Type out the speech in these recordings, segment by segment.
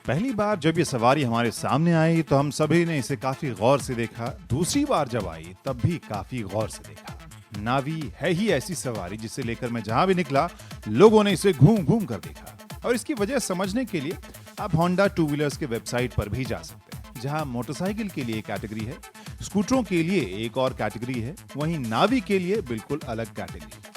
पहली बार जब ये सवारी हमारे सामने आई तो हम सभी ने इसे काफी गौर से देखा। दूसरी बार जब आई तब भी काफी गौर से देखा। नावी है ही ऐसी सवारी जिसे लेकर मैं जहां भी निकला लोगों ने इसे घूम घूम कर देखा। और इसकी वजह समझने के लिए आप होंडा टू व्हीलर्स के वेबसाइट पर भी जा सकते हैं, जहां मोटरसाइकिल के लिए कैटेगरी है, स्कूटरों के लिए एक और कैटेगरी है, वहीं नावी के लिए बिल्कुल अलग कैटेगरी है।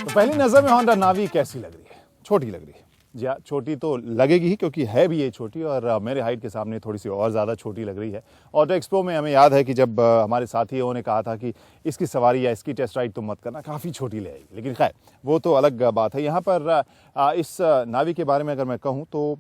पहली नजर में होंडा नावी कैसी लग रही है? छोटी लग रही है। जी हाँ, छोटी तो लगेगी ही क्योंकि है भी ये छोटी और मेरे हाइट के सामने थोड़ी सी और ज़्यादा छोटी लग रही है। ऑटो एक्सपो में हमें याद है कि जब हमारे साथियों ने कहा था कि इसकी सवारी या इसकी टेस्ट राइड तुम मत करना, काफ़ी छोटी लगेगी, लेकिन खैर वो तो अलग बात है। यहाँ पर इस नावी के बारे में अगर मैं कहूँ तो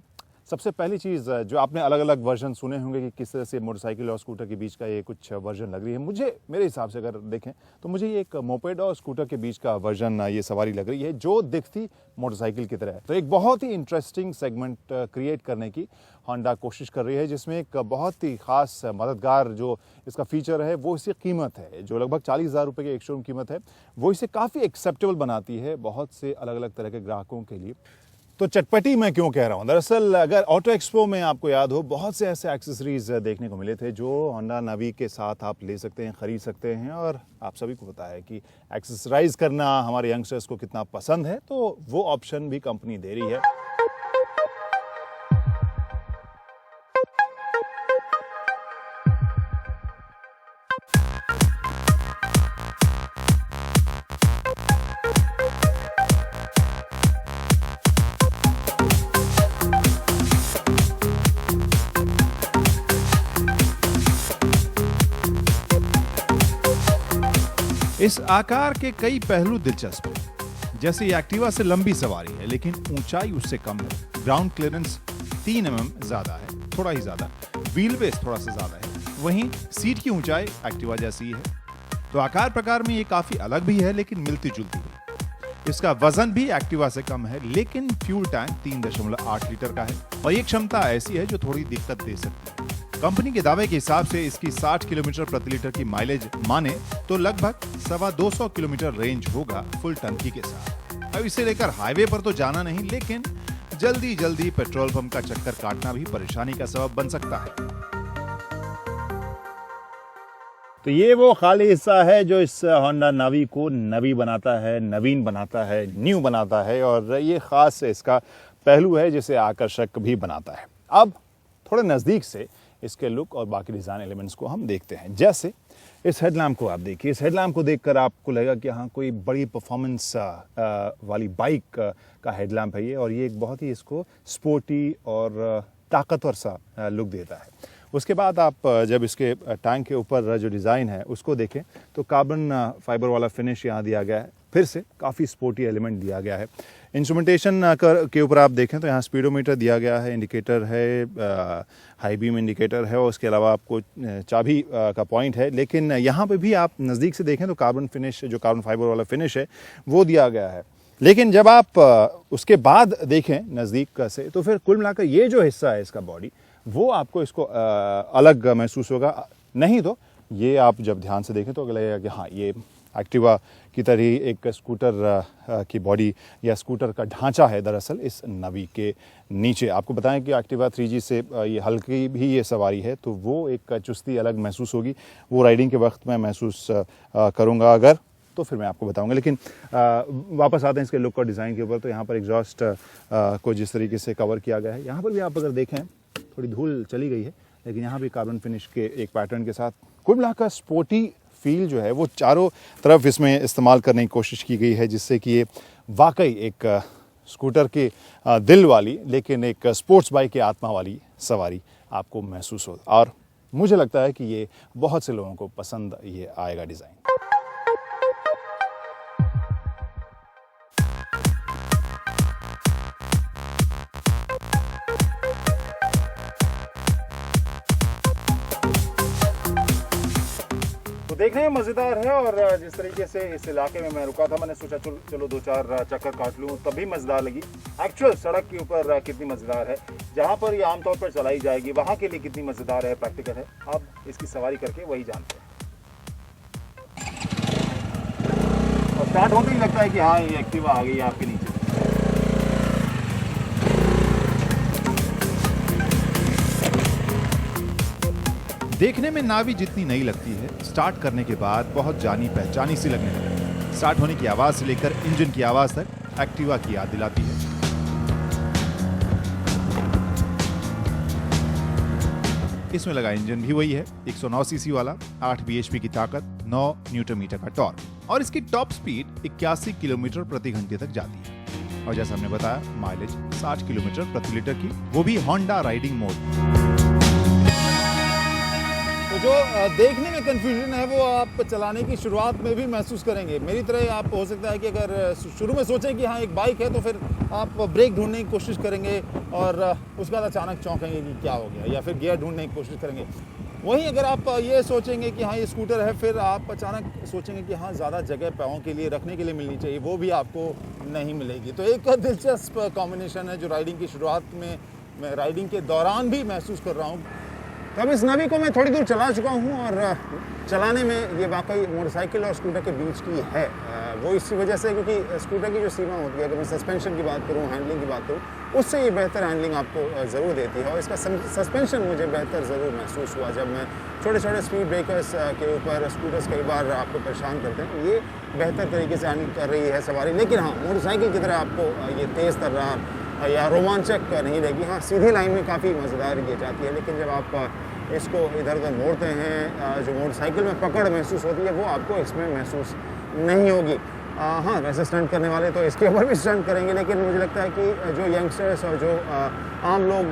सबसे पहली चीज़ जो आपने अलग अलग वर्जन सुने होंगे कि किस तरह से मोटरसाइकिल और स्कूटर के बीच का ये कुछ वर्जन लग रही है। मुझे मेरे हिसाब से अगर देखें तो मुझे ये एक मोपेड और स्कूटर के बीच का वर्जन ये सवारी लग रही है जो दिखती मोटरसाइकिल की तरह है। तो एक बहुत ही इंटरेस्टिंग सेगमेंट क्रिएट करने की होंडा कोशिश कर रही है, जिसमें एक बहुत ही खास मददगार जो इसका फीचर है वो इसकी कीमत है, जो लगभग 40,000 रुपये की एक शोरूम कीमत है, वो इसे काफ़ी एक्सेप्टेबल बनाती है बहुत से अलग अलग तरह के ग्राहकों के लिए। तो चटपटी मैं क्यों कह रहा हूँ? दरअसल अगर ऑटो एक्सपो में आपको याद हो बहुत से ऐसे एक्सेसरीज देखने को मिले थे जो होंडा नावी के साथ आप ले सकते हैं, ख़रीद सकते हैं। और आप सभी को पता है कि एक्सेसराइज करना हमारे यंगस्टर्स को कितना पसंद है, तो वो ऑप्शन भी कंपनी दे रही है। इस आकार के कई पहलू दिलचस्प हैं। जैसे ये एक्टिवा से लंबी सवारी है लेकिन ऊंचाई उससे कम है। ग्राउंड क्लियरेंस 3 mm ज्यादा है, थोड़ा ही ज्यादा। व्हील बेस थोड़ा सा ज्यादा है। वहीं सीट की ऊंचाई एक्टिवा जैसी है। तो आकार प्रकार में ये काफी अलग भी है लेकिन मिलती जुलती है। इसका वजन भी एक्टिवा से कम है लेकिन फ्यूल टैंक 3.8 लीटर का है और ये क्षमता ऐसी है जो थोड़ी दिक्कत दे सकती है। कंपनी के दावे के हिसाब से इसकी 60 किलोमीटर प्रति लीटर की माइलेज माने तो लगभग 250 किलोमीटर रेंज होगा फुल टंकी के साथ। अब इसे लेकर हाईवे पर तो जाना नहीं, लेकिन जल्दी जल्दी पेट्रोल पंप का चक्कर काटना भी परेशानी का सबब बन सकता है। तो ये वो खाली हिस्सा है जो इस होंडा नावी को नवी बनाता है, नवीन बनाता है, न्यू बनाता है, और ये खास इसका पहलू है जिसे आकर्षक भी बनाता है। अब थोड़े नज़दीक से इसके लुक और बाकी डिज़ाइन एलिमेंट्स को हम देखते हैं। जैसे इस हेडलैम्प को आप देखिए। इस हेडलैम्प को देखकर आपको लगेगा कि हाँ कोई बड़ी परफॉर्मेंस वाली बाइक का हेडलैम्प है ये, और ये एक बहुत ही इसको स्पोर्टी और ताकतवर सा लुक देता है। उसके बाद आप जब इसके टैंक के ऊपर जो डिज़ाइन है उसको देखें तो कार्बन फाइबर वाला फिनिश यहाँ दिया गया है। फिर से काफ़ी स्पोर्टी एलिमेंट दिया गया है। इंस्ट्रूमेंटेशन के ऊपर आप देखें तो यहाँ स्पीडोमीटर दिया गया है, इंडिकेटर है, हाई बीम इंडिकेटर है, और उसके अलावा आपको चाबी का पॉइंट है। लेकिन यहाँ पे भी आप नज़दीक से देखें तो कार्बन फिनिश, जो कार्बन फाइबर वाला फिनिश है वो दिया गया है। लेकिन जब आप उसके बाद देखें नज़दीक से तो फिर कुल मिलाकर ये जो हिस्सा है इसका बॉडी, वो आपको इसको अलग महसूस होगा। नहीं तो ये आप जब ध्यान से देखें तो लगेगा कि हाँ ये एक्टिवा की तरह एक स्कूटर की बॉडी या स्कूटर का ढांचा है दरअसल इस नवी के नीचे। आपको बताएं कि एक्टिवा 3G से ये हल्की भी ये सवारी है, तो वो एक चुस्ती अलग महसूस होगी। वो राइडिंग के वक्त मैं महसूस करूँगा अगर, तो फिर मैं आपको बताऊंगा। लेकिन वापस आते हैं इसके लुक और डिज़ाइन के ऊपर। तो यहाँ पर एग्जॉस्ट को जिस तरीके से कवर किया गया है, यहाँ पर भी आप अगर देखें थोड़ी धूल चली गई है, लेकिन यहाँ भी कार्बन फिनिश के एक पैटर्न के साथ कुल मिलाकर स्पोर्टी फील जो है वो चारों तरफ इसमें इस्तेमाल करने की कोशिश की गई है, जिससे कि ये वाकई एक स्कूटर के दिल वाली लेकिन एक स्पोर्ट्स बाइक की आत्मा वाली सवारी आपको महसूस हो। और मुझे लगता है कि ये बहुत से लोगों को पसंद ये आएगा डिज़ाइन। देखने में मज़ेदार है, और जिस तरीके से इस इलाके में मैं रुका था मैंने सोचा चलो 2-4 चक्कर काट लूँ, तभी मज़ेदार लगी। एक्चुअल सड़क के ऊपर कितनी मज़ेदार है, जहाँ पर ये आमतौर पर चलाई जाएगी वहाँ के लिए कितनी मज़ेदार है, प्रैक्टिकल है, अब इसकी सवारी करके वही जानते हैं। स्टार्ट होते ही लगता है कि हाँ ये एक्टिवा आ गई है आपके नीचे। देखने में नावी जितनी नई लगती है, स्टार्ट करने के बाद बहुत जानी पहचानी सी लगने लगती है। स्टार्ट होने की आवाज से लेकर इंजन की आवाज तक एक्टिवा की याद दिलाती है। इसमें लगा इंजन भी वही है, 109 सीसी वाला, 8 बीएचपी की ताकत, 9 न्यूटन मीटर का टॉर्क और इसकी टॉप स्पीड 81 किलोमीटर प्रति घंटे तक जाती है। और जैसा हमने बताया, माइलेज 60 किलोमीटर प्रति लीटर की, वो भी होंडा राइडिंग मोड। तो जो देखने में कंफ्यूजन है वो आप चलाने की शुरुआत में भी महसूस करेंगे। मेरी तरह आप हो सकता है कि अगर शुरू में सोचें कि हाँ एक बाइक है, तो फिर आप ब्रेक ढूंढने की कोशिश करेंगे और उसके बाद अचानक चौंकेंगे कि क्या हो गया, या फिर गियर ढूंढने की कोशिश करेंगे। वहीं अगर आप ये सोचेंगे कि हाँ ये स्कूटर है, फिर आप अचानक सोचेंगे कि हाँ ज़्यादा जगह पाँव के लिए रखने के लिए मिलनी चाहिए, वो भी आपको नहीं मिलेगी। तो एक दिलचस्प कॉम्बिनेशन है जो राइडिंग की शुरुआत में, मैं राइडिंग के दौरान भी महसूस कर रहा हूँ। तो अब इस नवी को मैं थोड़ी दूर चला चुका हूँ और चलाने में ये वाकई मोटरसाइकिल और स्कूटर के बीच की है। वो इसी वजह से क्योंकि स्कूटर की जो सीमा होती है, अगर मैं सस्पेंशन की बात करूँ, हैंडलिंग की बात करूँ, उससे ये बेहतर हैंडलिंग आपको ज़रूर देती है। और इसका सस्पेंशन मुझे बेहतर ज़रूर महसूस हुआ जब मैं छोटे छोटे स्पीड ब्रेकर्स के ऊपर स्कूटर्स कई बार आपको परेशान करते हैं। ये बेहतर तरीके से हैंडल कर रही है सवारी। लेकिन हाँ, मोटरसाइकिल की तरह आपको ये तेज़ तर्रार या रोमांचक नहीं रहेगी। हाँ, सीधी लाइन में काफ़ी मज़ेदार ये जाती है, लेकिन जब आप इसको इधर उधर मोड़ते हैं, जो मोटरसाइकिल में पकड़ महसूस होती है वो आपको इसमें महसूस नहीं होगी। हाँ, वैसे स्टंट करने वाले तो इसके ऊपर भी स्टंट करेंगे, लेकिन मुझे लगता है कि जो यंगस्टर्स और जो आम लोग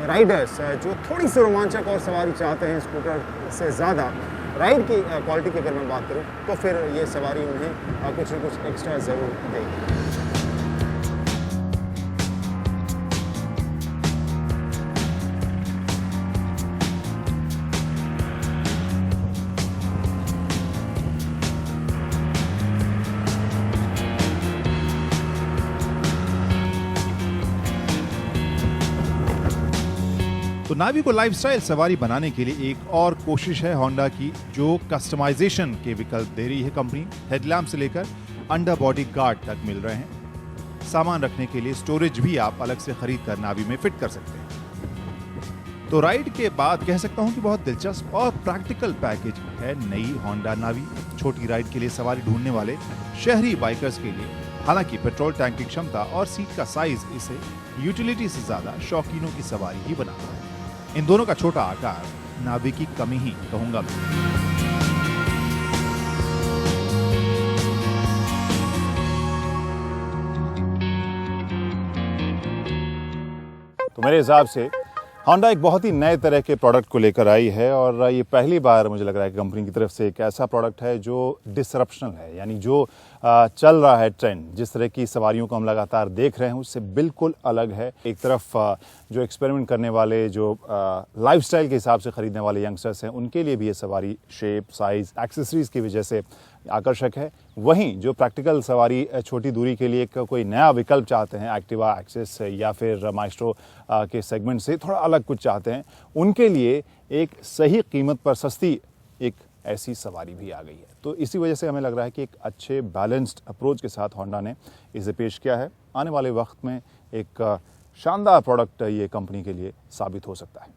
राइडर्स जो थोड़ी सी रोमांचक और सवारी चाहते हैं स्कूटर से ज़्यादा, राइड की क्वालिटी की अगर मैं बात करूँ, तो फिर ये सवारी उन्हें कुछ न कुछ एक्स्ट्रा ज़रूर देगी। तो नावी को लाइफस्टाइल सवारी बनाने के लिए एक और कोशिश है होंडा की, जो कस्टमाइजेशन के विकल्प दे रही है कंपनी। हेडलैम्प से लेकर अंडर बॉडी गार्ड तक मिल रहे हैं। सामान रखने के लिए स्टोरेज भी आप अलग से खरीद कर नावी में फिट कर सकते हैं। तो राइड के बाद कह सकता हूं कि बहुत दिलचस्प और प्रैक्टिकल पैकेज है नई होंडा नावी। छोटी राइड के लिए सवारी ढूंढने वाले शहरी बाइकर्स के लिए। हालांकि पेट्रोल टैंक की क्षमता और सीट का साइज इसे यूटिलिटी से ज्यादा शौकीनों की सवारी ही बनाता है। इन दोनों का छोटा आकार नावी की कमी ही कहूंगा मैं। तो मेरे हिसाब से होंडा एक बहुत ही नए तरह के प्रोडक्ट को लेकर आई है, और ये पहली बार मुझे लग रहा है कि कंपनी की तरफ से एक ऐसा प्रोडक्ट है जो डिसरप्शनल है, यानी जो चल रहा है ट्रेंड, जिस तरह की सवारियों को हम लगातार देख रहे हैं उससे बिल्कुल अलग है। एक तरफ जो एक्सपेरिमेंट करने वाले, जो लाइफस्टाइल के हिसाब से खरीदने वाले यंगस्टर्स हैं, उनके लिए भी ये सवारी शेप, साइज, एक्सेसरीज की वजह से आकर्षक है। वहीं जो प्रैक्टिकल सवारी छोटी दूरी के लिए कोई नया विकल्प चाहते हैं, एक्टिवा, एक्सेस या फिर माइस्ट्रो के सेगमेंट से थोड़ा अलग कुछ चाहते हैं, उनके लिए एक सही कीमत पर सस्ती एक ऐसी सवारी भी आ गई है। तो इसी वजह से हमें लग रहा है कि एक अच्छे बैलेंस्ड अप्रोच के साथ होंडा ने इसे पेश किया है। आने वाले वक्त में एक शानदार प्रोडक्ट ये कंपनी के लिए साबित हो सकता है।